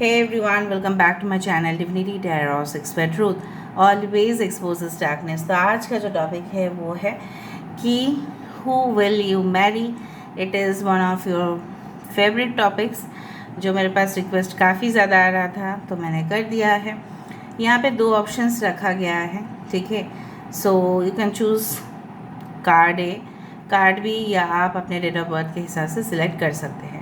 Hey everyone, welcome back to my channel Divinity Tarot Expert Truth always exposes darkness। तो आज का जो topic है वो है कि who will you marry। It is one of your favorite topics जो मेरे पास रिक्वेस्ट काफ़ी ज़्यादा आ रहा था तो मैंने कर दिया है। यहाँ पे दो ऑप्शंस रखा गया है, ठीक है। So you can choose card A, card B, या आप अपने डेट ऑफ बर्थ के हिसाब से सिलेक्ट कर सकते हैं।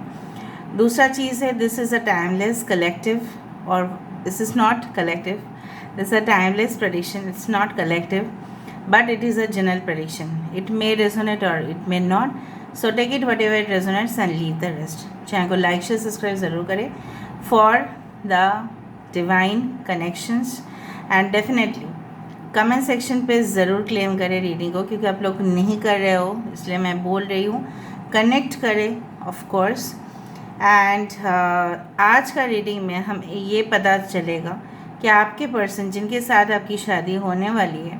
दूसरा चीज़ है this is a timeless collective, or this is not collective, this a timeless prediction, it's not collective but it is a general prediction. It may resonate or it may not, so take it whatever it resonates and leave the rest. Channel को like share subscribe ज़रूर करें for the divine connections, and definitely comment section पे ज़रूर claim करें reading को, क्योंकि आप लोग नहीं कर रहे हो इसलिए मैं बोल रही हूँ। कनेक्ट करें ऑफ कोर्स। एंड आज का रीडिंग में हम ये पता चलेगा कि आपके पर्सन जिनके साथ आपकी शादी होने वाली है,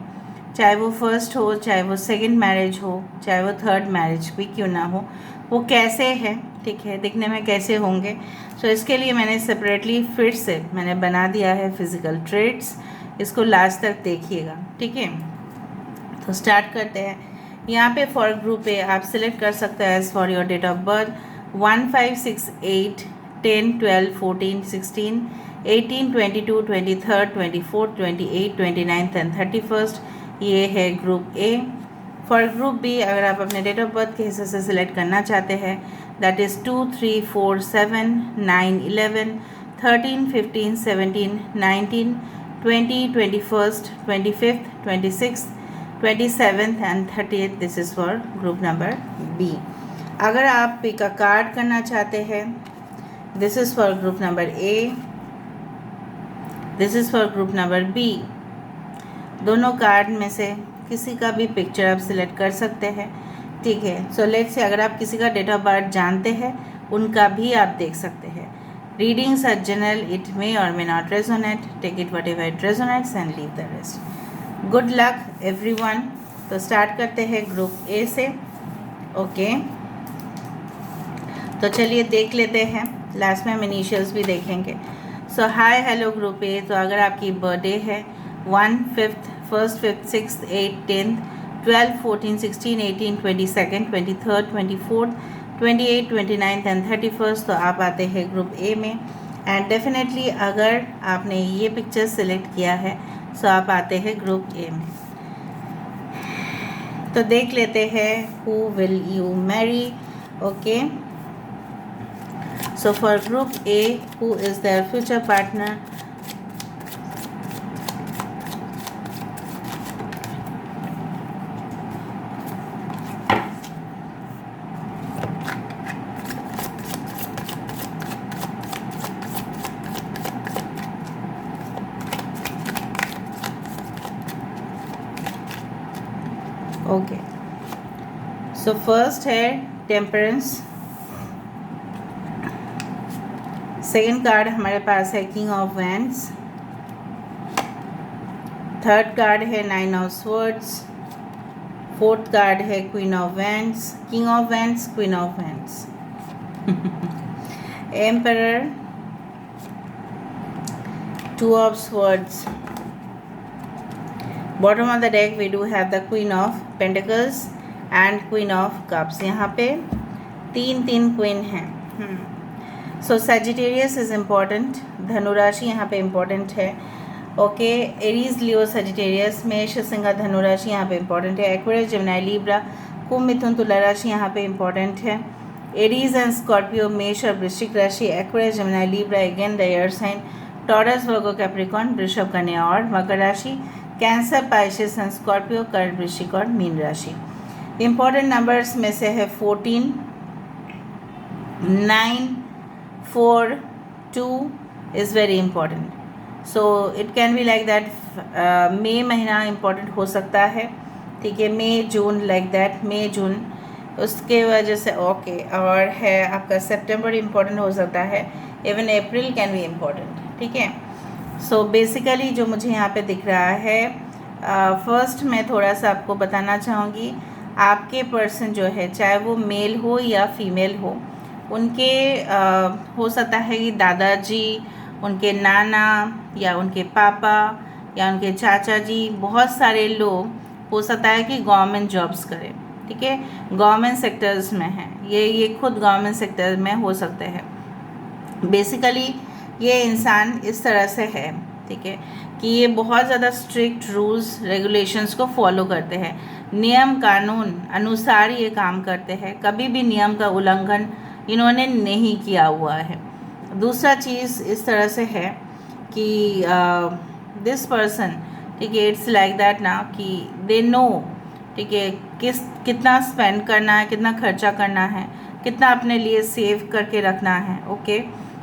चाहे वो फर्स्ट हो, चाहे वो सेकंड मैरिज हो, चाहे वो थर्ड मैरिज भी क्यों ना हो, वो कैसे है, ठीक है, दिखने में कैसे होंगे। सो इसके लिए मैंने सेपरेटली फिर से मैंने बना दिया है फिज़िकल ट्रेट्स, इसको लास्ट तक देखिएगा, ठीक है। तो स्टार्ट करते हैं। यहाँ पे फॉर ग्रुप ए आप सिलेक्ट कर सकते हैं as for your date of birth 1, 5, 6, 8, 10, 12, 14, 16, 18, 22, 23, 24, 28, 29 and 31। ये है group A. For group B अगर आप अपने डेट ऑफ बर्थ के हिसाब से सिलेक्ट करना चाहते हैं, that is 2, 3, 4, 7, 9, 11, 13, 15, 17, 19, 20, 21st, 25th, 26th, 27th and 30th। This is for group number B. अगर आप पिक अ कार्ड करना चाहते हैं, this is for group number A, this is for group number B. दोनों कार्ड में से किसी का भी पिक्चर आप सिलेक्ट कर सकते हैं, ठीक है। सो लेट्स से अगर आप किसी का डेट ऑफ बर्थ जानते हैं उनका भी आप देख सकते हैं। Readings are general, it may or may not resonate, take it whatever it resonates and leave the rest. Good luck everyone. तो स्टार्ट करते हैं ग्रुप ए से, ओके। तो चलिए देख लेते हैं, लास्ट में हम इनिशियल्स भी देखेंगे। सो हाय हेलो ग्रुप ए। तो अगर आपकी बर्थडे है 1, 5th, 1st, 5th, 6th, 8th, 10th, 12, 14, 16, 18, 22nd, 23rd, 24th, 28, 29th and 31st, तो आप आते हैं ग्रुप ए में। एंड डेफिनेटली अगर आपने ये पिक्चर सिलेक्ट किया है सो आप आते हैं ग्रुप ए में। तो देख लेते हैं who will you Mary, okay. So for group A, who is their future partner? Okay. So first है Temperance। सेकेंड कार्ड हमारे पास है king of wands. Third card है 9 ऑफ स्वॉर्ड्स। फोर्थ कार्ड है queen of wands, king of wands, queen of wands, emperor, 2 of swords. Bottom of the deck we do have the queen of pentacles and queen of cups. यहाँ पे तीन queen हैं। सो Sagittarius is important, धनु राशि यहाँ पे important है, okay. Aries, लियो, Sagittarius, मेष, सिंह, धनु राशि यहाँ पे इम्पॉर्टेंट है। Aquarius, Gemini, Libra, Kumbh, Mithun, Tula राशि यहाँ पे इम्पॉर्टेंट है। एरीज एंड स्कॉर्पियो, मेष और वृश्चिक राशि, Aquarius, Gemini, Libra again the air sign, Taurus, Virgo, Capricorn, वृषभ, कन्या और मकर राशि, कैंसर, पाइसेस एंड स्कॉर्पियो, कर्क, वृश्चिक और मीन राशि। इम्पॉर्टेंट नंबर्स में से है 14, 9, 4, 2 is very important. So it can be like that. मई महीना इम्पॉर्टेंट हो सकता है, ठीक है, मई जून लाइक दैट, मई जून उसके वजह से, ओके। और है आपका सितंबर इम्पॉर्टेंट हो सकता है, even April can be important, ठीक है। सो बेसिकली जो मुझे यहाँ पे दिख रहा है, फर्स्ट मैं थोड़ा सा आपको बताना चाहूँगी, आपके पर्सन जो है चाहे वो मेल हो या फीमेल हो, उनके हो सकता है कि दादाजी उनके नाना या उनके पापा या उनके चाचा जी, बहुत सारे लोग हो सकता है कि गवर्नमेंट जॉब्स करें, ठीक है, गवर्नमेंट सेक्टर्स में हैं, ये खुद गवर्नमेंट सेक्टर में हो सकते हैं। बेसिकली ये इंसान इस तरह से है, ठीक है, कि ये बहुत ज़्यादा स्ट्रिक्ट रूल्स रेगुलेशंस को फॉलो करते हैं, नियम कानून अनुसार ये काम करते हैं, कभी भी नियम का उल्लंघन इन्होंने नहीं किया हुआ है। दूसरा चीज़ इस तरह से है कि दिस पर्सन, ठीक है, इट्स लाइक दैट ना कि दे नो, ठीक है, कितना स्पेंड करना है, कितना खर्चा करना है, कितना अपने लिए सेव करके रखना है, okay.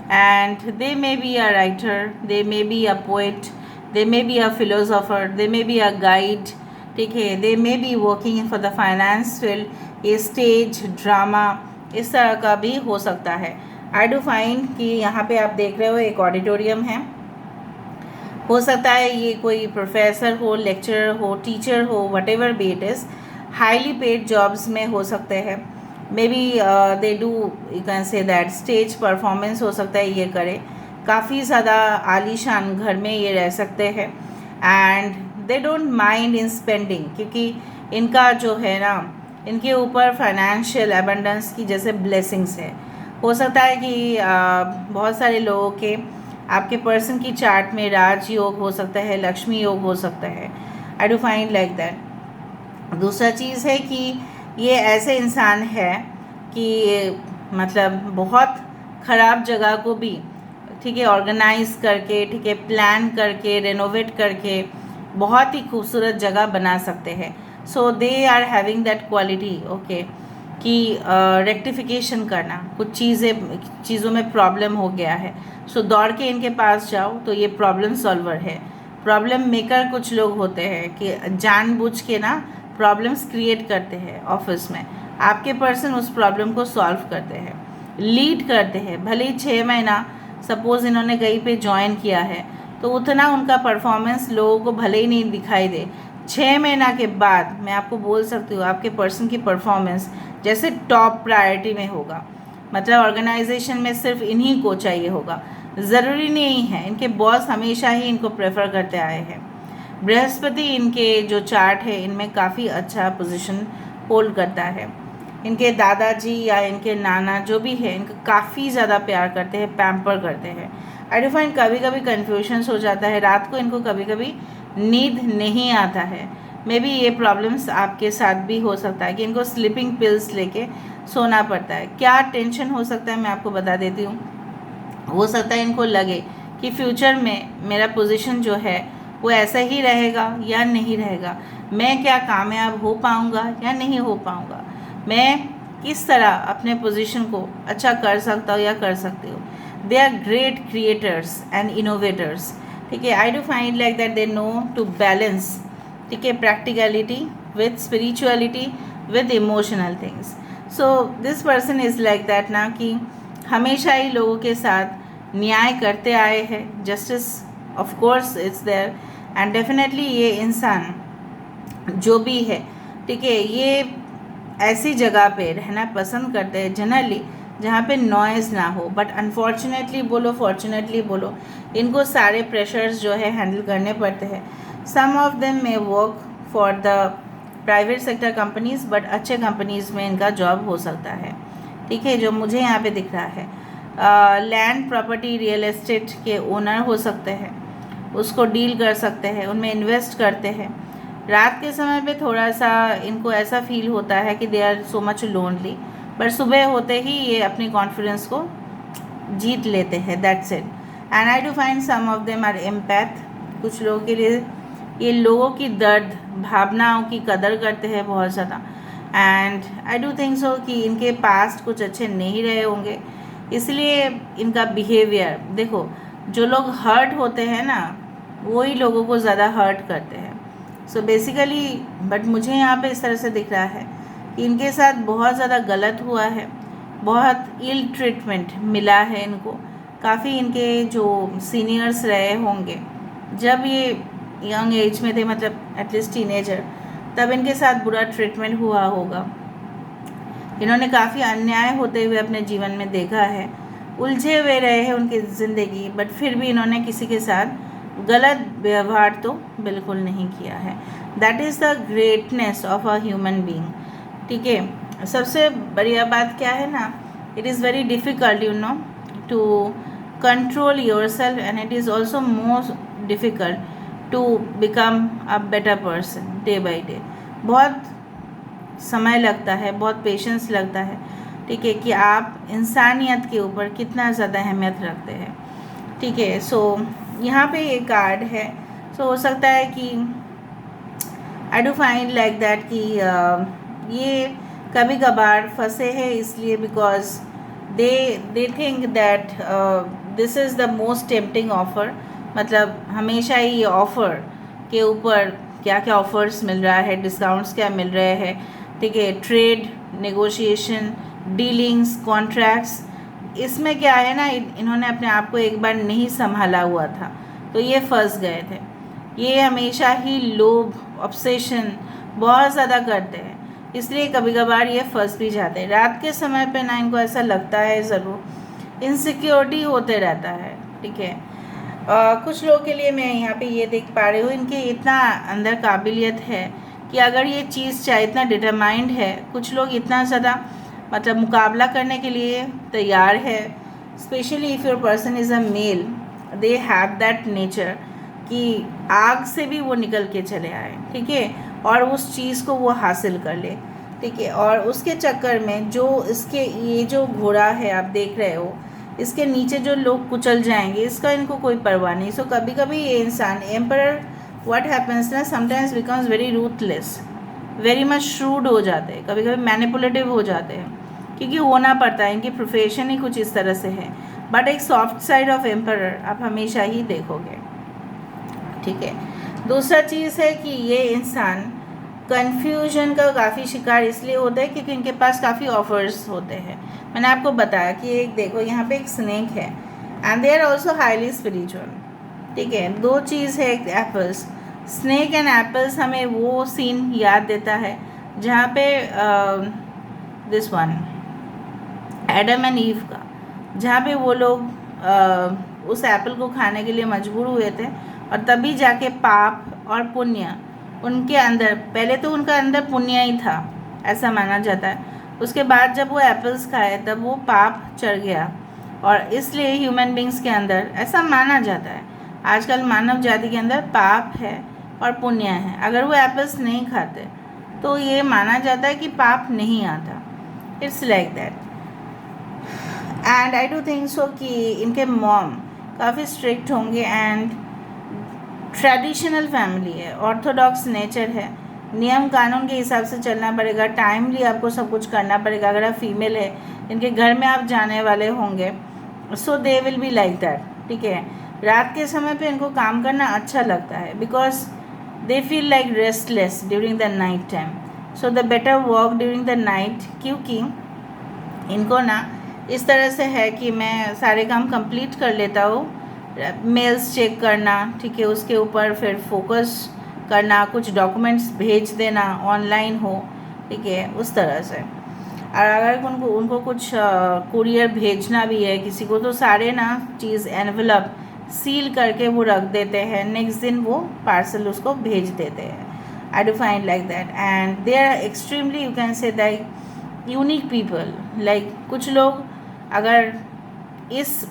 And they may be a writer, they may be a poet, they may be a philosopher, they may be a guide, ठीक है, they may be working for the finance field, ये stage drama इस तरह का भी हो सकता है। आई डू फाइंड कि यहाँ पे आप देख रहे हो एक ऑडिटोरियम है, हो सकता है ये कोई प्रोफेसर हो, लेक्चरर हो, टीचर हो, what ever be it is, highly paid jobs में हो सकते हैं। Maybe they do, you can say that stage performance हो सकता है ये करे, काफ़ी ज़्यादा आलीशान घर में ये रह सकते हैं। And they don't mind in spending, क्योंकि इनका जो है ना, इनके ऊपर फाइनेंशियल एबंडेंस की जैसे ब्लेसिंग्स है। हो सकता है कि बहुत सारे लोगों के, आपके पर्सन की चार्ट में राजयोग हो सकता है, लक्ष्मी योग हो सकता है। I do find like that. दूसरा चीज़ है कि ये ऐसे इंसान है कि मतलब बहुत ख़राब जगह को भी, ठीक है, ऑर्गेनाइज करके, ठीक है, प्लान करके, रेनोवेट करके बहुत ही खूबसूरत जगह बना सकते हैं। So they are having that quality, okay, कि रेक्टिफिकेशन करना, कुछ चीज़ों में प्रॉब्लम हो गया है, सो दौड़ के इनके पास जाओ तो ये प्रॉब्लम सॉल्वर है। प्रॉब्लम मेकर कुछ लोग होते हैं कि जानबूझ के ना प्रॉब्लम्स क्रिएट करते हैं ऑफिस में, आपके पर्सन उस प्रॉब्लम को सॉल्व करते हैं, लीड करते हैं। भले ही 6 महीना सपोज़ इन्होंने कहीं पे ज्वाइन किया है, तो उतना उनका परफॉर्मेंस लोगों को भले ही नहीं दिखाई दे, 6 महीना के बाद मैं आपको बोल सकती हूँ आपके पर्सन की परफॉर्मेंस जैसे टॉप प्रायोरिटी में होगा। मतलब ऑर्गेनाइजेशन में सिर्फ इन्हीं को चाहिए होगा, ज़रूरी नहीं है, इनके बॉस हमेशा ही इनको प्रेफर करते आए हैं। बृहस्पति इनके जो चार्ट है इनमें काफ़ी अच्छा पोजीशन होल्ड करता है। इनके दादाजी या इनके नाना जो भी है इनको काफ़ी ज़्यादा प्यार करते हैं, पैम्पर करते हैं। आई डू फाइंड कभी कभी कन्फ्यूजन्स हो जाता है, रात को इनको कभी कभी नींद नहीं आता है। मे बी ये प्रॉब्लम्स आपके साथ भी हो सकता है कि इनको स्लीपिंग पिल्स लेके सोना पड़ता है। क्या टेंशन हो सकता है मैं आपको बता देती हूँ। हो सकता है इनको लगे कि फ्यूचर में मेरा पोजीशन जो है वो ऐसा ही रहेगा या नहीं रहेगा, मैं क्या कामयाब हो पाऊँगा या नहीं हो पाऊँगा, मैं किस तरह अपने पोजीशन को अच्छा कर सकता हूँ या कर सकती हूँ। They are great creators and innovators, ठीक है। I do find like that they know to balance, ठीक है, practicality with spirituality with emotional things. So this person is like that ना कि हमेशा ही लोगों के साथ न्याय करते आए हैं, justice of course it's there, and definitely ये इंसान जो भी है, ठीक है, ये ऐसी जगह पे रहना पसंद करते हैं जनरली जहाँ पे नॉइज़ ना हो। बट अनफॉर्चुनेटली बोलो, फॉर्चुनेटली बोलो, इनको सारे प्रेशर्स जो है हैंडल करने पड़ते हैं। Some of them may work for the private sector companies, but अच्छे कंपनीज़ में इनका जॉब हो सकता है, ठीक है, जो मुझे यहाँ पे दिख रहा है। लैंड प्रॉपर्टी रियल एस्टेट के ओनर हो सकते हैं, उसको डील कर सकते हैं, उनमें इन्वेस्ट करते हैं। रात के समय पे थोड़ा सा इनको ऐसा फील होता है कि they are so much lonely, but सुबह होते ही ये अपनी कॉन्फिडेंस को जीत लेते हैं, that's it. And I do find some of them are empath, कुछ लोगों के लिए ये लोगों की दर्द भावनाओं की कदर करते हैं बहुत ज़्यादा। एंड आई डू थिंक सो कि इनके पास्ट कुछ अच्छे नहीं रहे होंगे, इसलिए इनका बिहेवियर देखो, जो लोग हर्ट होते हैं ना वही लोगों को ज़्यादा हर्ट करते हैं। सो बेसिकली बट मुझे यहाँ पे इस तरह से दिख रहा है कि इनके साथ बहुत ज़्यादा गलत हुआ है, बहुत इल ट्रीटमेंट मिला है इनको। काफ़ी इनके जो सीनियर्स रहे होंगे जब ये यंग एज में थे, मतलब एटलीस्ट टीनेजर, तब इनके साथ बुरा ट्रीटमेंट हुआ होगा। इन्होंने काफ़ी अन्याय होते हुए अपने जीवन में देखा है, उलझे हुए रहे हैं उनकी ज़िंदगी, बट फिर भी इन्होंने किसी के साथ गलत व्यवहार तो बिल्कुल नहीं किया है। That is the greatness of a human being. ठीक है, सबसे बढ़िया बात क्या है ना, it is very difficult to control yourself, and it is also most difficult to become a better person day by day. बहुत समय लगता है, बहुत पेशेंस लगता है, ठीक है, कि आप इंसानियत के ऊपर कितना ज़्यादा अहमियत रखते हैं। ठीक है, सो यहाँ पे एक कार्ड है, सो हो सकता है कि आई डू फाइंड लाइक दैट कि ये कभी कभार फंसे हैं इसलिए because they think that this is the most tempting offer. मतलब हमेशा ही ये ऑफ़र के ऊपर क्या क्या ऑफ़र्स मिल रहा है, डिस्काउंट्स क्या मिल रहे हैं, ठीक है, ट्रेड नेगोशिएशन, डीलिंग्स, कॉन्ट्रैक्ट्स, इसमें क्या है ना, इन्होंने अपने आप को एक बार नहीं संभाला हुआ था तो ये फंस गए थे। ये हमेशा ही लोभ, ऑब्सेशन बहुत ज़्यादा करते हैं, इसलिए कभी कभार ये फंस भी जाते हैं। रात के समय पे ना इनको ऐसा लगता है ज़रूर, इनसिक्योरिटी होते रहता है। ठीक है, कुछ लोगों के लिए मैं यहाँ पे ये देख पा रही हूँ, इनके इतना अंदर काबिलियत है कि अगर ये चीज़ चाहे, इतना डिटरमाइंड है, कुछ लोग इतना ज़्यादा मतलब मुकाबला करने के लिए तैयार है। Specially if your person is a male, they have that nature कि आग से भी वो निकल के चले आए, ठीक है, और उस चीज़ को वो हासिल कर ले। ठीक है, और उसके चक्कर में जो इसके ये जो घोड़ा है आप देख रहे हो, इसके नीचे जो लोग कुचल जाएंगे, इसका इनको कोई परवाह नहीं। सो कभी कभी ये इंसान एम्परर व्हाट हैपन्स ना, sometimes becomes very ruthless, very much shrewd हो जाते हैं, कभी कभी मैनिपुलेटिव हो जाते हैं, क्योंकि होना पड़ता है, इनकी प्रोफेशन ही कुछ इस तरह से है। बट एक सॉफ्ट साइड ऑफ एम्परर आप हमेशा ही देखोगे। ठीक है, दूसरा चीज़ है कि ये इंसान कन्फ्यूजन का काफ़ी शिकार इसलिए होता है क्योंकि इनके पास काफ़ी ऑफर्स होते हैं। मैंने आपको बताया कि एक देखो यहाँ पे एक स्नेक है, and they are also highly spiritual. ठीक है, दो चीज़ है, एक एप्पल्स, स्नेक एंड एप्पल्स हमें वो सीन याद देता है जहाँ पे this one Adam and ewe का, जहाँ पे वो लोग उस एप्पल को खाने के लिए मजबूर हुए थे, और तभी जाके पाप और पुण्य उनके अंदर, पहले तो उनका अंदर पुण्य ही था ऐसा माना जाता है, उसके बाद जब वो एप्पल्स खाए तब वो पाप चढ़ गया, और इसलिए ह्यूमन बींग्स के अंदर ऐसा माना जाता है, आजकल मानव जाति के अंदर पाप है और पुण्य है। अगर वो एप्पल्स नहीं खाते तो ये माना जाता है कि पाप नहीं आता। It's like that, and I do think सो कि इनके मॉम काफ़ी स्ट्रिक्ट होंगे, एंड ट्रेडिशनल फैमिली है, ऑर्थोडॉक्स नेचर है, नियम कानून के हिसाब से चलना पड़ेगा, टाइमली आपको सब कुछ करना पड़ेगा। अगर आप फीमेल है, इनके घर में आप जाने वाले होंगे, so they will be like that. ठीक है, रात के समय पे इनको काम करना अच्छा लगता है because they feel like restless during the night time, so the better walk during the night, क्योंकि इनको ना इस तरह से है कि मैं सारे काम कंप्लीट कर लेता हूँ, मेल्स चेक करना, ठीक है, उसके ऊपर फिर फोकस करना, कुछ डॉक्यूमेंट्स भेज देना ऑनलाइन हो, ठीक है, उस तरह से। और अगर उनको कुछ कुरियर भेजना भी है किसी को, तो सारे ना चीज़ एनवेलप सील करके वो रख देते हैं, नेक्स्ट दिन वो पार्सल उसको भेज देते हैं। I do find like that, and they are extremely, you can say that, unique people. Like कुछ लोग अगर इस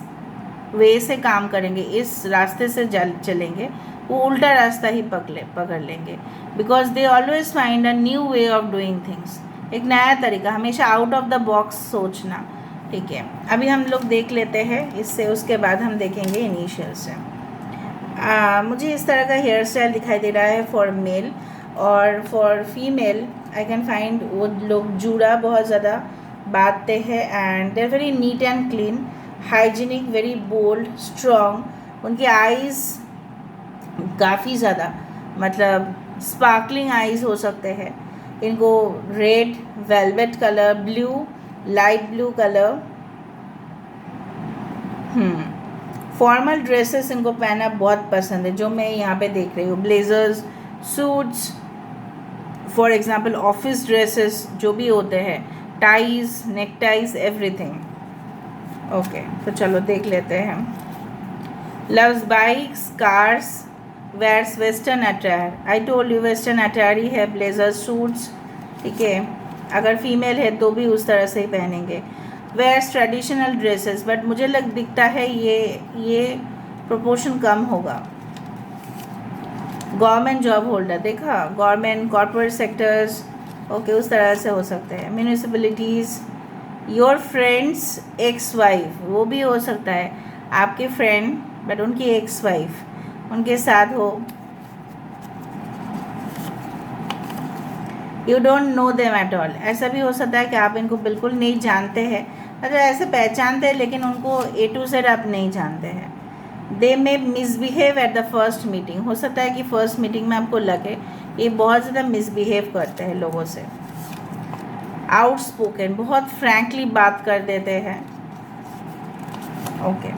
वे से काम करेंगे, इस रास्ते से चलेंगे, वो उल्टा रास्ता ही पकड़ लेंगे, because they always find a new way of doing things, एक नया तरीका, हमेशा आउट ऑफ द बॉक्स सोचना। ठीक है, अभी हम लोग देख लेते हैं इससे, उसके बाद हम देखेंगे इनिशियल से। मुझे इस तरह का हेयर स्टाइल दिखाई दे रहा है फॉर मेल, और for female I can find वो लोग जूड़ा बहुत ज़्यादा बांधते हैं, and they are very neat and clean, hygienic, very bold, strong. उनके आईज़ काफ़ी ज़्यादा मतलब स्पार्कलिंग आईज़ हो सकते हैं। इनको red, velvet colour, blue, light blue colour, formal dresses इनको पहनना बहुत पसंद है, जो मैं यहाँ पे देख रही हूँ, blazers, suits, for example office dresses जो भी होते हैं, ties, neck ties, everything. Okay, तो चलो देख लेते हैं हम। Loves bikes cars, wears western attire. I told you western attire ही है, ब्लेजर सूट्स, ठीक है। अगर फीमेल है तो भी उस तरह से ही पहनेंगे। वेयर्स ट्रेडिशनल ड्रेसेस, बट मुझे दिखता है ये प्रोपोर्शन कम होगा। गवर्नमेंट जॉब होल्डर, देखा, गवर्नमेंट कॉर्पोरेट सेक्टर्स, ओके, उस तरह से हो सकते हैं। म्यूनिसिपलिटीज़, योर फ्रेंड्स एक्स वाइफ, वो भी हो सकता है आपके फ्रेंड बट उनकी एक्स वाइफ उनके साथ हो। You don't know them at all, ऐसा भी हो सकता है कि आप इनको बिल्कुल नहीं जानते हैं, मतलब ऐसे पहचानते हैं लेकिन उनको A to Z आप नहीं जानते हैं। They may misbehave at the first meeting, हो सकता है कि फर्स्ट मीटिंग में आपको लगे ये बहुत ज़्यादा मिसबिहेव करते हैं लोगों से। आउटस्पोकन, बहुत फ्रैंकली बात कर देते हैं। ओके।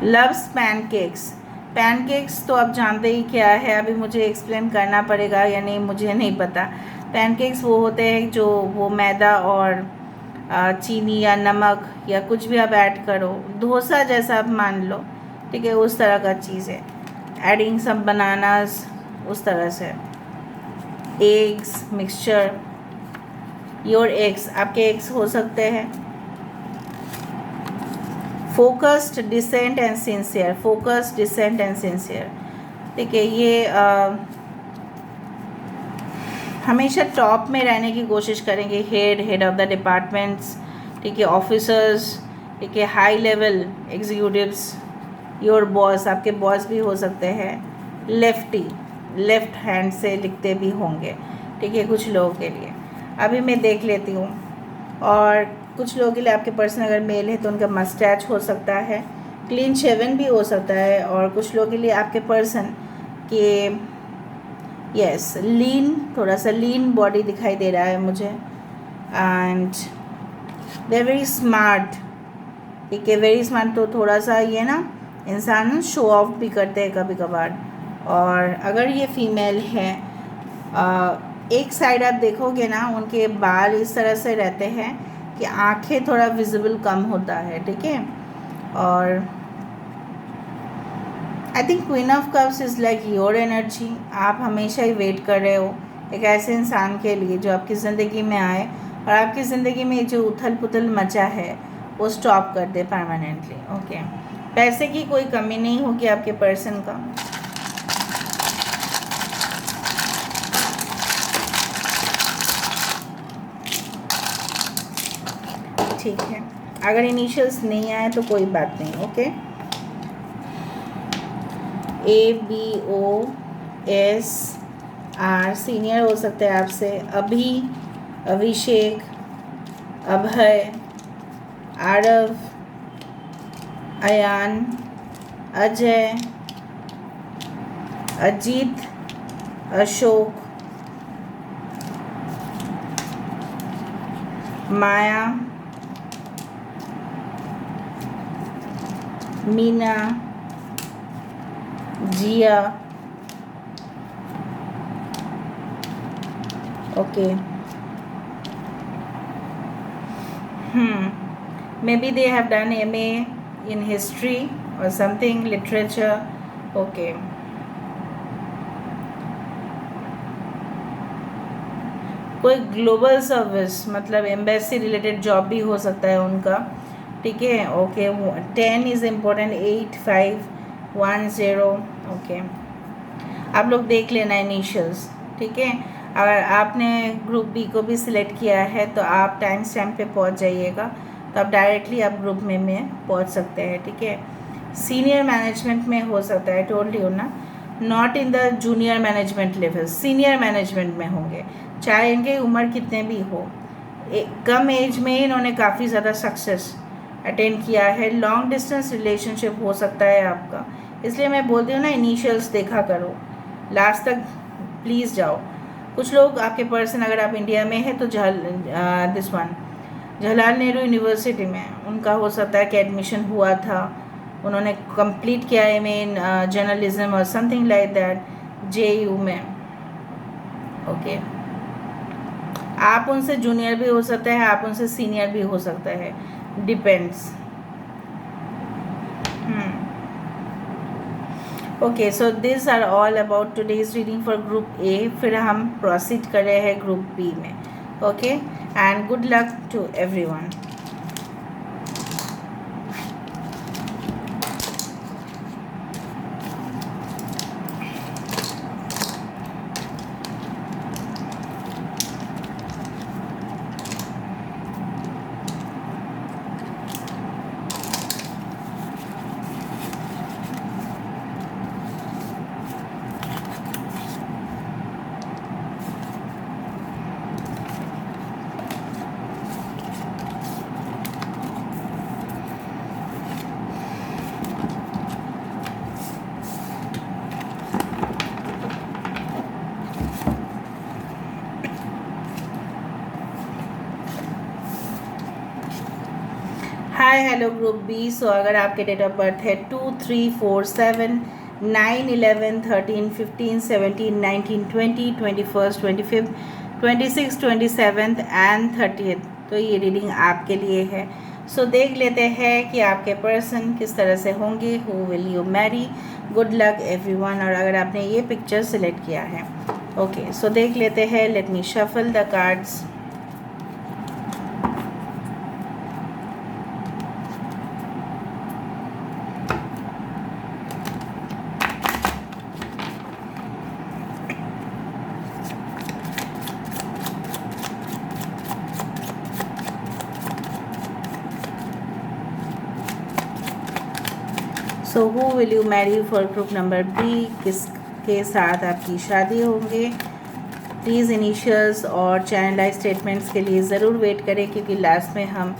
लव्स पैनकेक्स, पैनकेक्स तो आप जानते ही क्या है, अभी मुझे एक्सप्लेन करना पड़ेगा या नहीं मुझे नहीं पता। पैनकेक्स वो होते हैं जो वो मैदा और चीनी या नमक या कुछ भी आप ऐड करो, डोसा जैसा आप मान लो, ठीक है, उस तरह का चीज़ है। एडिंग सम बनानास, उस तरह से। एग्स मिक्सचर, योर एग्स, आपके एग्स हो सकते हैं। Focused decent and sincere, focused decent and sincere, ठीक है, ये हमेशा टॉप में रहने की कोशिश करेंगे। हेड ऑफ द डिपार्टमेंट्स, ठीक है, ऑफिसर्स, ठीक है, high level executives. Your boss, आपके बॉस भी हो सकते हैं। लेफ्टी, लेफ्ट हैंड से लिखते भी होंगे, ठीक है, कुछ लोगों के लिए। अभी मैं देख लेती हूँ। और कुछ लोगों के लिए आपके पर्सन अगर मेल है तो उनका मस्टैच हो सकता है, क्लीन शेवन भी हो सकता है। और कुछ लोगों के लिए आपके पर्सन के यस लीन, थोड़ा सा लीन बॉडी दिखाई दे रहा है मुझे। And they are very smart, ठीक है, वेरी स्मार्ट। तो थोड़ा सा ये ना इंसान शो ऑफ भी करते हैं कभी कभार। और अगर ये फीमेल है, एक साइड आप देखोगे ना उनके बाल इस तरह से रहते हैं कि आंखें थोड़ा विजिबल कम होता है, ठीक है। और I think queen of cups is like your energy, आप हमेशा ही वेट कर रहे हो एक ऐसे इंसान के लिए जो आपकी ज़िंदगी में आए और आपकी ज़िंदगी में जो उथल पुथल मचा है वो स्टॉप कर दे परमानेंटली। ओके, पैसे की कोई कमी नहीं होगी आपके पर्सन का। ठीक है, अगर इनिशियल्स नहीं आए तो कोई बात नहीं। ओके, ABOSR, सीनियर हो सकते हैं आपसे। Abhi, Abhishek, Abhay, Aarav, Ayaan, Ajay, Ajit, Ashok, Maya, Meena, Jiya. Okay, maybe they have done MA in history or something, literature. Okay, कोई ग्लोबल सर्विस मतलब एम्बेसी रिलेटेड जॉब भी हो सकता है उनका, ठीक है। Okay, 10 is important, 8510। ओके, आप लोग देख लेना इनिशियल्स, ठीक है। अगर आपने ग्रुप बी को भी सिलेक्ट किया है तो आप टाइम स्टैम्प पे पहुंच जाइएगा, तो आप डायरेक्टली आप ग्रुप में पहुंच सकते हैं, ठीक है। सीनियर मैनेजमेंट में हो सकता है, टोल्ड यू ना, not in the junior management level, senior management में होंगे, चाहे इनकी उम्र कितने भी हो। कम एज में इन्होंने काफ़ी ज़्यादा सक्सेस अटेंड किया है। लॉन्ग डिस्टेंस रिलेशनशिप हो सकता है आपका, इसलिए मैं बोलती हूँ ना इनिशियल्स देखा करो, लास्ट तक प्लीज़ जाओ। कुछ लोग आपके पर्सन अगर आप इंडिया में है तो this one Jawaharlal Nehru university में उनका हो सकता है कि एडमिशन हुआ था, उन्होंने कंप्लीट किया है इन जर्नलिज्म और समथिंग लाइक दैट JU में। ओके, आप उनसे जूनियर भी हो सकते हैं, आप उनसे सीनियर भी हो सकते हैं, depends. Okay, so this are all about today's reading for group A. फिर हम प्रोसीड कर रहे हैं ग्रुप बी में। Okay, and good luck to everyone. Hi hello group B. So अगर आपके डेट ऑफ बर्थ है 2, 3, 4, 7, 9, 11, 13, 15, 17, 19, 20, 21, 25, 26, 27 एंड 30th, तो ये रीडिंग आपके लिए है। सो देख लेते हैं कि आपके पर्सन किस तरह से होंगे। Who will you Mary? Good luck everyone. और अगर आपने ये पिक्चर सिलेक्ट किया है, ओके, सो देख लेते हैं। Let me shuffle the cards. So who will you marry for group number B? किसके साथ आपकी शादी होंगे? प्लीज़ इनिशियल्स और चैनलाइज स्टेटमेंट्स के लिए ज़रूर वेट करें, क्योंकि लास्ट में हम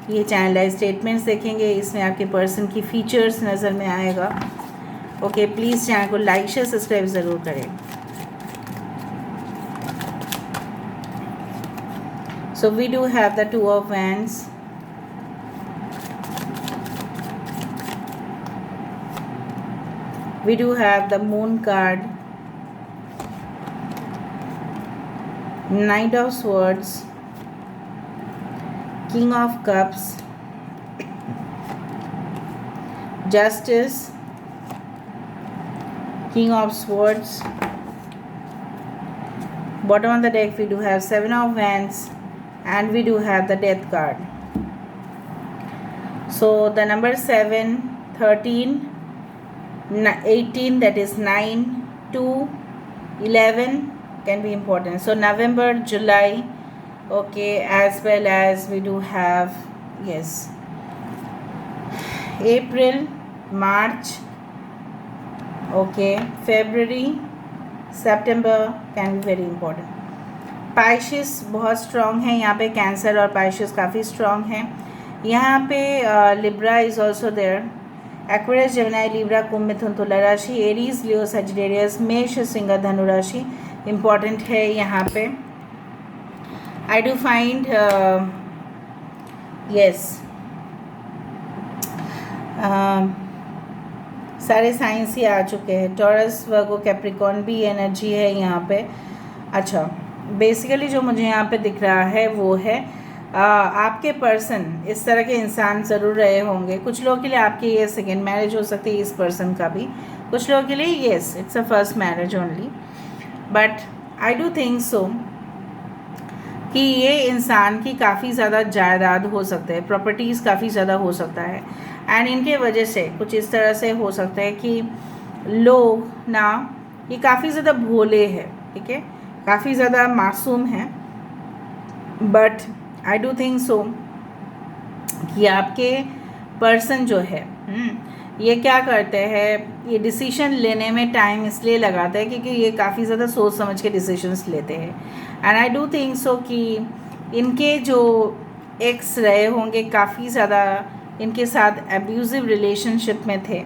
ये चैनलाइज स्टेटमेंट्स देखेंगे। इसमें आपके पर्सन की फीचर्स नज़र में आएगा। ओके, प्लीज़ चैनल को लाइक शेयर सब्सक्राइब ज़रूर करें। So we do have the 2 of Wands, we do have the Moon card, Knight of Swords, King of Cups, Justice, King of Swords. Bottom of the deck we do have 7 of Wands, and we do have the Death card. So the number 7, 13, 18, that is 9, 2, 11 can be important. So November, July, okay, as well as we do have, yes, April, March, okay, February, September can be very important. Pisces बहुत strong है यहाँ पे, Cancer और Pisces काफ़ी strong हैं यहाँ पे। Libra is also there, Aquarius, Gemini, Libra, Kumbh, Mithun, Tula rashi, Aries, Leo, Sagittarius, मेष, सिंह, धनु राशि इम्पॉर्टेंट है यहाँ पे। आई डू फाइंड यस सारे साइंस ही आ चुके हैं। टॉरस, वर्गो, कैप्रिकॉर्न भी एनर्जी है यहाँ पे। अच्छा, बेसिकली जो मुझे यहाँ पे दिख रहा है वो है आपके पर्सन इस तरह के इंसान ज़रूर रहे होंगे। कुछ लोगों के लिए आपकी ये सेकेंड मैरिज हो सकती है, इस पर्सन का भी। कुछ लोगों के लिए yes, it's a first marriage only, but I do think सो कि ये इंसान की काफ़ी ज़्यादा जायदाद हो सकता है, प्रॉपर्टीज़ काफ़ी ज़्यादा हो सकता है, एंड इनके वजह से कुछ इस तरह से हो सकता है कि लोग ना, ये काफ़ी ज़्यादा भोले हैं, ठीक है, काफ़ी ज़्यादा मासूम हैं, बट आई डू थिंक सो कि आपके पर्सन जो है ये क्या करते हैं, ये डिसीजन लेने में टाइम इसलिए लगाते हैं क्योंकि ये काफ़ी ज़्यादा सोच समझ के डिसीजंस लेते हैं। एंड आई डू थिंक सो कि इनके जो एक्स रहे होंगे काफ़ी ज़्यादा इनके साथ एब्यूज़िव रिलेशनशिप में थे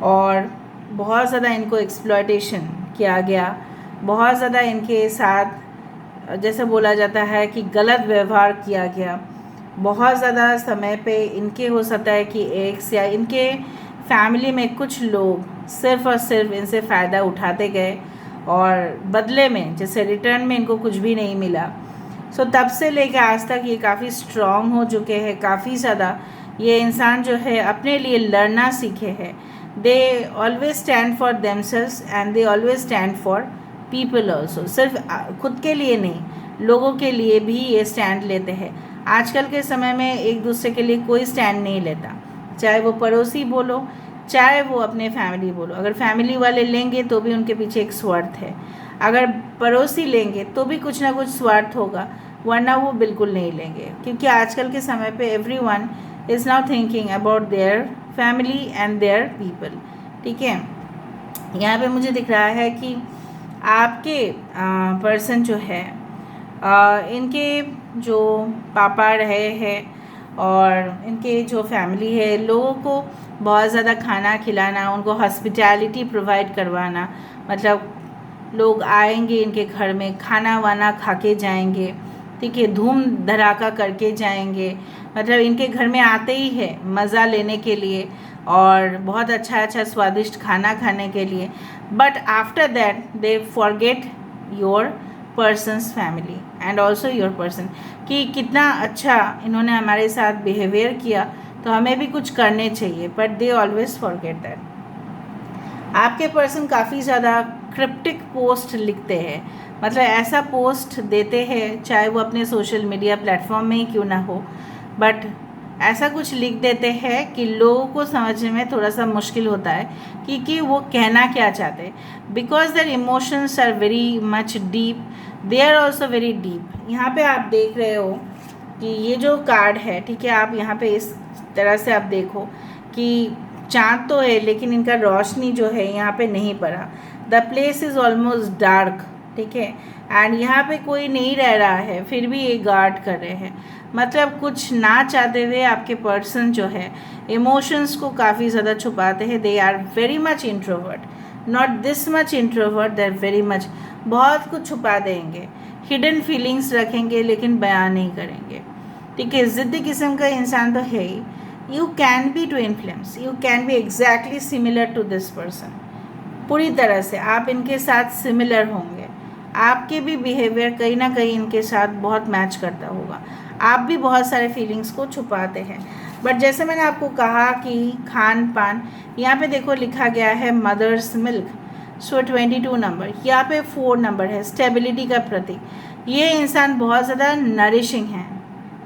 और बहुत ज़्यादा इनको एक्सप्लॉयटेशन किया गया, बहुत ज़्यादा इनके साथ जैसे बोला जाता है कि गलत व्यवहार किया गया। बहुत ज़्यादा समय पे इनके हो सकता है कि एक्स या इनके फैमिली में कुछ लोग सिर्फ़ और सिर्फ इनसे फ़ायदा उठाते गए और बदले में जैसे रिटर्न में इनको कुछ भी नहीं मिला। सो तब से लेकर आज तक ये काफ़ी स्ट्रॉन्ग हो चुके हैं, काफ़ी ज़्यादा ये इंसान जो है अपने लिए लड़ना सीखे हैं। They always stand for themselves and they always stand for people also. सिर्फ खुद के लिए नहीं, लोगों के लिए भी ये स्टैंड लेते हैं। आजकल के समय में एक दूसरे के लिए कोई स्टैंड नहीं लेता, चाहे वो पड़ोसी बोलो, चाहे वो अपने फैमिली बोलो। अगर फैमिली वाले लेंगे तो भी उनके पीछे एक स्वार्थ है, अगर पड़ोसी लेंगे तो भी कुछ ना कुछ स्वार्थ होगा, वरना वो बिल्कुल नहीं लेंगे। क्योंकि आजकल के समय पे everyone is now thinking about their family and their people. ठीक है, यहाँ पे मुझे दिख रहा है कि आपके पर्सन जो है इनके जो पापा रहे हैं और इनके जो फैमिली है, लोगों को बहुत ज़्यादा खाना खिलाना, उनको हॉस्पिटैलिटी प्रोवाइड करवाना, मतलब लोग आएंगे इनके घर में, खाना वाना खा के जाएंगे, ठीक है, धूम धड़ाका करके जाएंगे, मतलब इनके घर में आते ही है मज़ा लेने के लिए और बहुत अच्छा अच्छा स्वादिष्ट खाना खाने के लिए। But after that they forget your persons family and also your person, कि कितना अच्छा इन्होंने हमारे साथ बिहेवियर किया तो हमें भी कुछ करने चाहिए, but they always forget that. आपके पर्सन काफ़ी ज़्यादा क्रिप्टिक पोस्ट लिखते हैं, मतलब ऐसा पोस्ट देते हैं, चाहे वो अपने सोशल मीडिया प्लेटफॉर्म में ही क्यों ना हो, बट ऐसा कुछ लिख देते हैं कि लोगों को समझने में थोड़ा सा मुश्किल होता है कि वो कहना क्या चाहते हैं। Because their emotions are very much deep, they are also very deep. यहाँ पे आप देख रहे हो कि ये जो कार्ड है, ठीक है, आप यहाँ पे इस तरह से आप देखो कि चाँद तो है लेकिन इनका रोशनी जो है यहाँ पे नहीं पड़ा। The place is almost dark, ठीक है, एंड यहाँ पे कोई नहीं रह रहा है, फिर भी ये गार्ड कर रहे हैं। मतलब कुछ ना चाहते हुए आपके पर्सन जो है इमोशंस को काफ़ी ज़्यादा छुपाते हैं। They are very much introvert, not this much introvert, they are very much, बहुत कुछ छुपा देंगे, हिडन फीलिंग्स रखेंगे लेकिन बयान नहीं करेंगे। ठीक है, ज़िद्दी किस्म का इंसान तो है ही। You can be twin flames, you can be exactly similar to this person, पूरी तरह से आप इनके साथ सिमिलर होंगे, आपके भी बिहेवियर कहीं ना कहीं इनके साथ बहुत मैच करता होगा। आप भी बहुत सारे फीलिंग्स को छुपाते हैं, बट जैसे मैंने आपको कहा कि खान पान, यहाँ पे देखो लिखा गया है मदर्स मिल्क, सो 22 नंबर, यहाँ पे 4 नंबर है, स्टेबिलिटी का प्रतीक। ये इंसान बहुत ज़्यादा नरिशिंग है,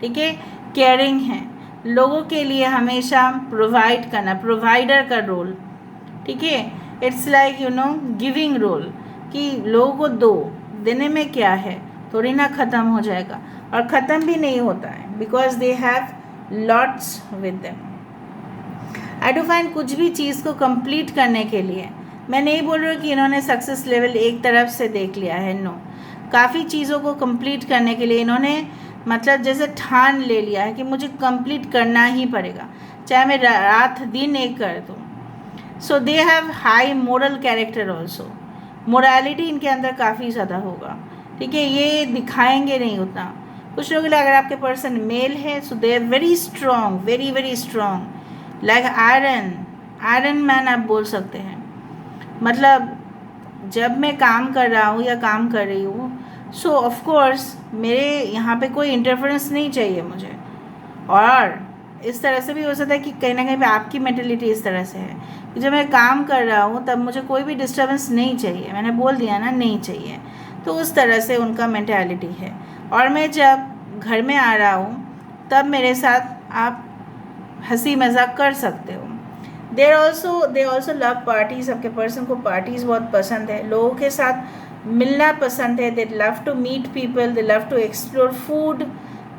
ठीक है, केयरिंग है, लोगों के लिए हमेशा प्रोवाइड करना, प्रोवाइडर का रोल, ठीक है, it's like you know giving role, कि लोगों को दो, देने में क्या है, थोड़ी ना ख़त्म हो जाएगा, और ख़त्म भी नहीं होता है, because they have lots with them. I do find कुछ भी चीज़ को कंप्लीट करने के लिए, मैं नहीं बोल रही हूँ कि इन्होंने सक्सेस लेवल एक तरफ से देख लिया है, नो, काफ़ी चीज़ों को कंप्लीट करने के लिए इन्होंने मतलब जैसे ठान ले लिया है कि मुझे कंप्लीट करना ही पड़ेगा, चाहे मैं रात दिन एक कर दूँ। So they have high moral character also, morality इनके अंदर काफ़ी ज़्यादा होगा, ठीक है, ये दिखाएंगे नहीं उतना। कुछ लोगों के लिए अगर आपके पर्सन मेल है, so they are very strong, very very strong, like Iron Man आप बोल सकते हैं। मतलब जब मैं काम कर रहा हूँ या काम कर रही हूँ, सो ऑफकोर्स मेरे यहाँ पे कोई इंटरफेरेंस नहीं चाहिए मुझे। और इस तरह से भी हो सकता है कि कहीं ना कहीं पे आपकी मेंटलिटी इस तरह से है कि जब मैं काम कर रहा हूँ तब मुझे कोई भी डिस्टर्बेंस नहीं चाहिए, मैंने बोल दिया ना, नहीं चाहिए, तो उस तरह से उनका मेंटालिटी है। और मैं जब घर में आ रहा हूँ तब मेरे साथ आप हंसी मजाक कर सकते हो। दे ऑल्सो लव पार्टीज, आपके पर्सन को पार्टीज़ बहुत पसंद है, लोगों के साथ मिलना पसंद है, they love to meet people, they love to explore food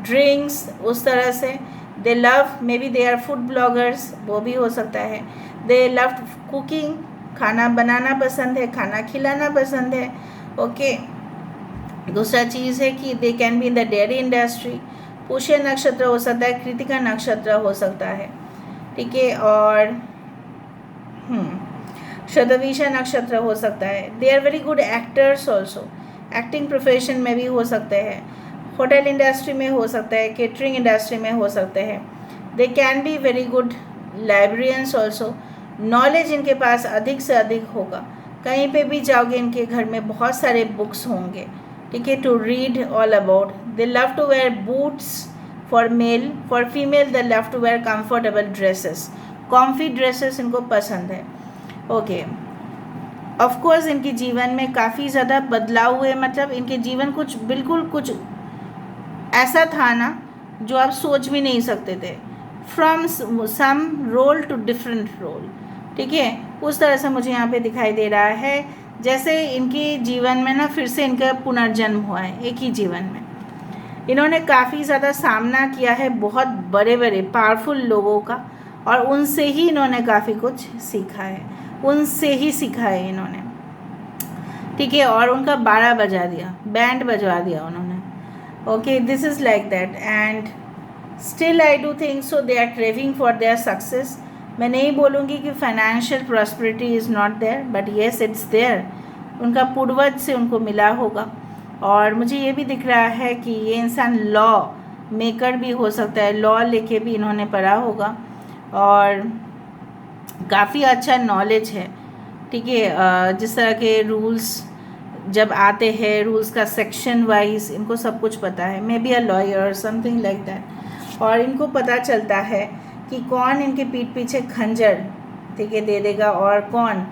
drinks, उस तरह से they love, maybe they are food bloggers, वो भी हो सकता है। दे लव कुकिंग, खाना बनाना पसंद है, खाना खिलाना पसंद है, ओके। दूसरा चीज़ है कि they can be in the dairy industry, Pushya nakshatra हो सकता है, कृतिका नक्षत्र हो सकता है, ठीक है, और शतभिषा नक्षत्र हो सकता है। They are very good actors also, acting profession में भी हो सकते हैं, होटल इंडस्ट्री में हो सकता है, केटरिंग इंडस्ट्री में हो सकते हैं। दे can be very good librarians also, knowledge इनके पास अधिक से अधिक होगा, कहीं पे भी जाओगे इनके घर में बहुत सारे बुक्स होंगे, ठीक है, to read all about they love to wear boots for male, for female they love to wear comfortable dresses, comfy dresses इनको पसंद है। ओके, ऑफ कोर्स इनके जीवन में काफ़ी ज़्यादा बदलाव हुए, मतलब इनके जीवन कुछ बिल्कुल कुछ ऐसा था ना जो आप सोच भी नहीं सकते थे, from some role to different role, ठीक है, उस तरह से मुझे यहाँ पे दिखाई दे रहा है जैसे इनके जीवन में ना फिर से इनका पुनर्जन्म हुआ है एक ही जीवन में। इन्होंने काफ़ी ज़्यादा सामना किया है बहुत बड़े बड़े पावरफुल लोगों का, और उनसे ही इन्होंने काफ़ी कुछ सीखा है, उनसे ही सीखा है इन्होंने, ठीक है, और उनका 12 बजा दिया, बैंड बजवा दिया उन्होंने। Okay, this is like that and still I do think so they are craving for their success. मैं नहीं बोलूँगी कि financial prosperity is not there, but yes it's there, उनका पूर्वज से उनको मिला होगा। और मुझे ये भी दिख रहा है कि ये इंसान लॉ मेकर भी हो सकता है, लॉ लेके भी इन्होंने पढ़ा होगा और काफ़ी अच्छा नॉलेज है, ठीक है, जिस तरह के रूल्स जब आते हैं, रूल्स का सेक्शन वाइज इनको सब कुछ पता है, मे be a lawyer something like that, और इनको पता चलता है कि कौन इनके पीठ पीछे खंजर, ठीक है, दे देगा और कौन,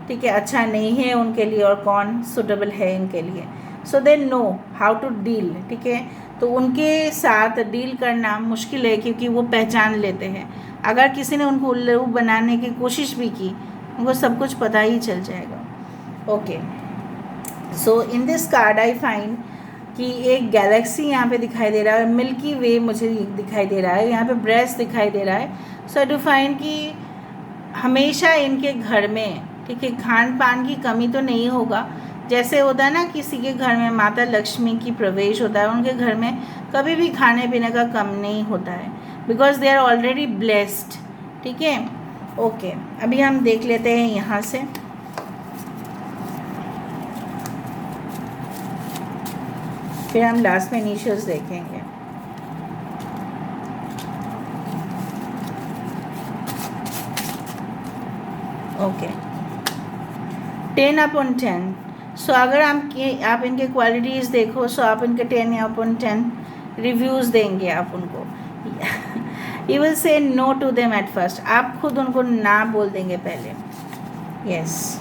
ठीक है, अच्छा नहीं है उनके लिए और कौन सुटेबल है इनके लिए। So they know how to deal, ठीक है, तो उनके साथ डील करना मुश्किल है क्योंकि वो पहचान लेते हैं। अगर किसी ने उनको उल्लू बनाने की कोशिश भी की, उनको सब कुछ पता ही चल जाएगा। Okay, so in this card I find कि एक गैलेक्सी यहाँ पे दिखाई दे रहा है, मिल्की वे मुझे दिखाई दे रहा है, यहाँ पे ब्रेस्ट दिखाई दे रहा है। सो आई डू फाइंड कि हमेशा इनके घर में, ठीक है, खान पान की कमी तो नहीं होगा। जैसे होता है ना किसी के घर में माता लक्ष्मी की प्रवेश होता है, उनके घर में कभी भी खाने पीने का कम नहीं होता है, because they are already blessed, ठीक है। ओके, अभी हम देख लेते हैं यहाँ से, फिर हम लास्ट में इनिशियल्स देखेंगे। ओके, 10/10। सो अगर आप इनके क्वालिटीज़ देखो, सो आप इनके 10/10 रिव्यूज़ देंगे आप उनको। You will say no to them at first, आप खुद उनको ना बोल देंगे पहले। Yes,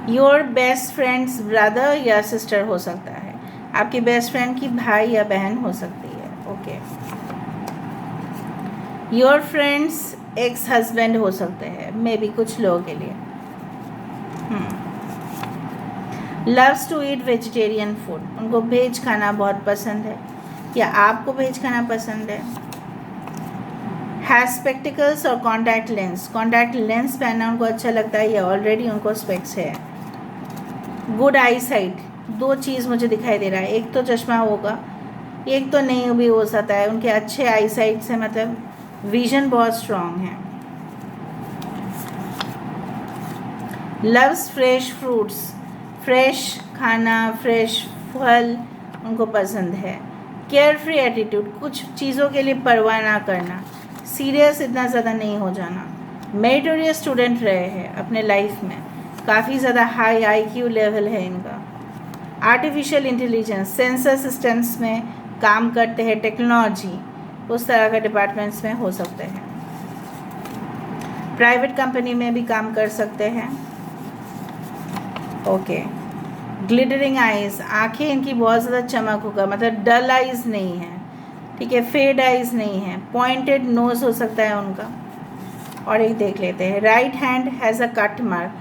your best friends brother या सिस्टर हो सकता है, आपकी बेस्ट फ्रेंड की भाई या बहन हो सकती है। Okay, your friends ex husband हो सकते हैं, मे बी कुछ लोगों के लिए। Loves to eat vegetarian food, उनको वेज खाना बहुत पसंद है या आपको वेज खाना पसंद है। हैज स्पेक्टिकल्स और कॉन्टैक्ट लेंस पहनना उनको अच्छा लगता है या ऑलरेडी उनको स्पेक्स है। गुड आई साइट, 2 चीज़ मुझे दिखाई दे रहा है, एक तो चश्मा होगा, एक तो नहीं भी हो सकता है। उनके अच्छे आई साइट से मतलब विजन बहुत स्ट्रांग है। लव्स फ्रेश फ्रूट्स, फ्रेश खाना, फ्रेश फल उनको पसंद है। केयर फ्री एटीट्यूड, कुछ चीज़ों के लिए परवाह ना करना, सीरियस इतना ज़्यादा नहीं हो जाना। मेरिटोरियस स्टूडेंट रहे हैं अपने लाइफ में, काफ़ी ज़्यादा हाई IQ लेवल है इनका। आर्टिफिशियल इंटेलिजेंस, सेंसर सिस्टम्स में काम करते हैं, टेक्नोलॉजी उस तरह के डिपार्टमेंट्स में हो सकते हैं। प्राइवेट कंपनी में भी काम कर सकते हैं। ओके, ग्लिटरिंग आइज़, आँखें इनकी बहुत ज़्यादा चमक होगा, मतलब डल आइज़ नहीं है, ठीक है, फेड आइज़ नहीं है। पॉइंटेड नोज़ हो सकता है उनका। और एक देख लेते हैं, right hand has a cut mark,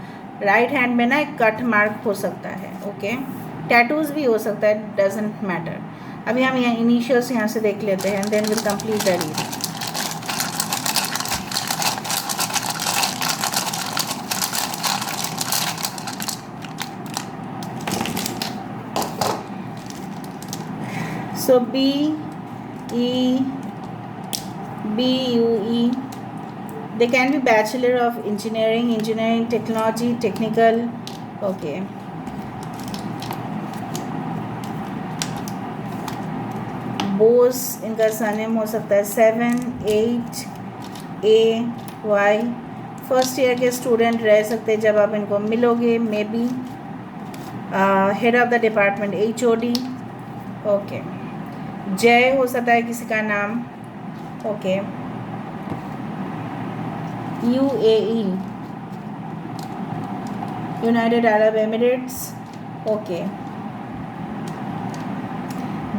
right hand में ना एक कट मार्क हो सकता है। ओके, टैटूज़ भी हो सकता है, डजेंट मैटर। अभी हम यहाँ इनिशियल्स यहाँ से देख लेते हैं, then will complete the reading. So BUE, they can be Bachelor of Engineering, Technology, Technical. Okay. Bose इनका सरनेम हो सकता है, 7-8-AY। फर्स्ट ईयर के स्टूडेंट रह सकते हैं जब आप इनको मिलोगे, maybe head of the department HOD। Okay, Jay हो सकता है किसी का नाम, okay. UAE, United Arab Emirates, okay.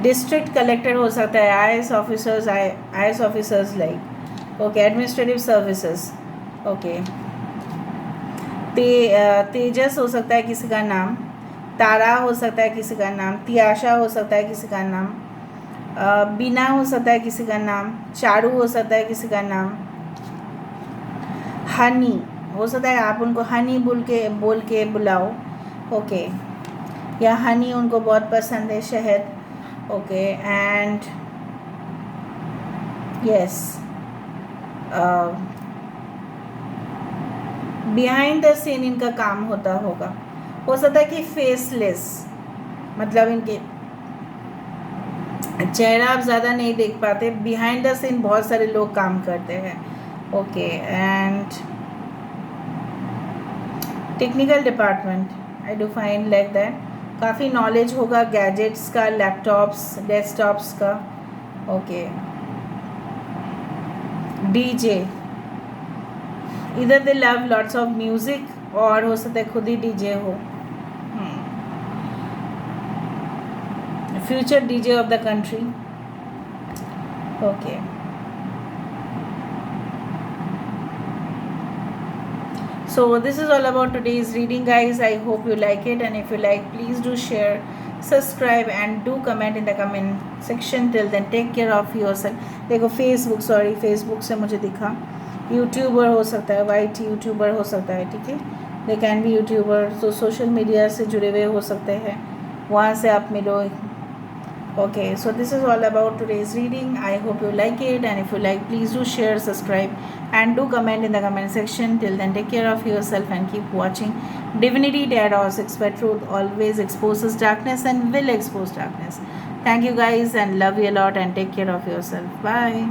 District collector हो सकता है, IAS officers like, okay. Administrative services, okay. Tejas हो सकता है किसी का नाम, तारा हो सकता है किसी का नाम, तियाशा हो सकता है किसी का नाम, बीना हो सकता है किसी का नाम, चारू हो सकता है किसी का नाम, हनी हो सकता है आप उनको हनी बोल के बुलाओ, ओके। या हनी उनको बहुत पसंद है, शहद, okay. And yes, behind the scene इनका काम होता होगा, हो सकता है कि फेसलेस, मतलब इनके चेहरा आप ज़्यादा नहीं देख पाते, बिहाइंड द सीन बहुत सारे लोग काम करते हैं, okay. And technical department, I do find like that, काफ़ी नॉलेज होगा गैजेट्स का, लैपटॉप्स, डेस्कटॉप्स का, ओके। डीजे, इधर दे लव लॉट्स ऑफ म्यूजिक, और हो सकता है खुद ही डीजे हो, future DJ of the country, okay. So this is all about today's reading, guys. I hope you like it, and if you like, please do share, subscribe, and do comment in the comment section. Till then, take care of yourself. देखो Facebook से मुझे दिखा, YouTuber हो सकता है, white YouTuber हो सकता है, ठीक है। दे कैन बी यूट्यूबर, तो सोशल मीडिया से जुड़े हुए हो सकते हैं, वहाँ से आप मिलो, okay. So this is all about today's reading. I hope you like it, and if you like, please do share, subscribe, and do comment in the comment section. Till then, take care of yourself and keep watching Divinity Tarot. Expert Truth always exposes darkness and will expose darkness. Thank you guys, and love you a lot, and take care of yourself. Bye.